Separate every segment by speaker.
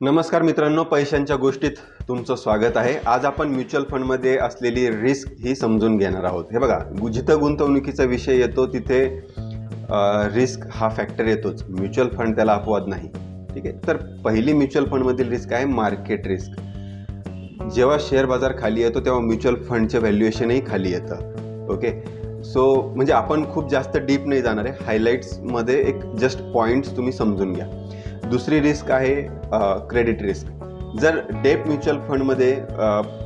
Speaker 1: नमस्कार मित्रांनो, पैशांच्या गोष्टीत तुमचं स्वागत आहे। आज आपण म्युच्युअल फंडमध्ये असलेली रिस्क ही समजून घेणार आहोत। हे बघा, जिथं गुंतवणुकीचा विषय येतो तिथे रिस्क हा फॅक्टर येतोच। म्युच्युअल फंड त्याला अपवाद नाही, ठीक आहे। तर पहिली म्युच्युअल फंडमधील रिस्क आहे मार्केट रिस्क। जेव्हा शेअर बाजार खाली येतो तेव्हा म्युच्युअल फंडचे व्हॅल्युएशनही खाली येतं। ओके, सो म्हणजे आपण खूप जास्त डीप नाही जाणार आहे, हायलाईट्समध्ये एक जस्ट पॉईंट्स तुम्ही समजून घ्या। दुसरी रिस्क आहे क्रेडिट रिस्क। जर डेट म्युच्युअल फंडमध्ये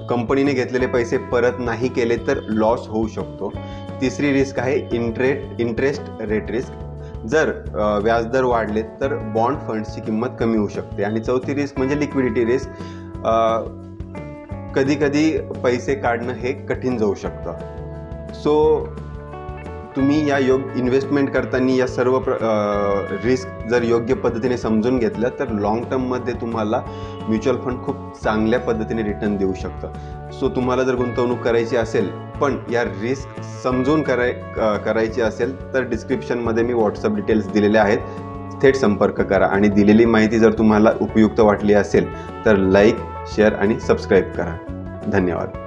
Speaker 1: कंपनीने घेतलेले पैसे परत नाही केले तर लॉस होऊ शकतो। तिसरी रिस्क आहे इंटरेस्ट रेट रिस्क। जर व्याजदर वाढले तर बॉन्ड फंड्सची किंमत कमी होऊ शकते। आणि चौथी रिस्क म्हणजे लिक्विडिटी रिस्क। कधी कधी पैसे काढणं हे कठीण जाऊ शकतं। सो तुम्ही या इन्व्हेस्टमेंट करताना या सर्व रिस्क जर योग्य पद्धतीने समजून घेतलं तर लॉंग टर्ममध्ये तुम्हाला म्युच्युअल फंड खूप चांगल्या पद्धतीने रिटर्न देऊ शकतं। सो तुम्हाला जर गुंतवणूक करायची असेल पण या रिस्क समजून करायची असेल तर डिस्क्रिप्शनमध्ये मी व्हॉट्सअप डिटेल्स दिलेले आहेत, थेट संपर्क करा। आणि दिलेली माहिती जर तुम्हाला उपयुक्त वाटली असेल तर लाईक, शेअर आणि सबस्क्राईब करा। धन्यवाद।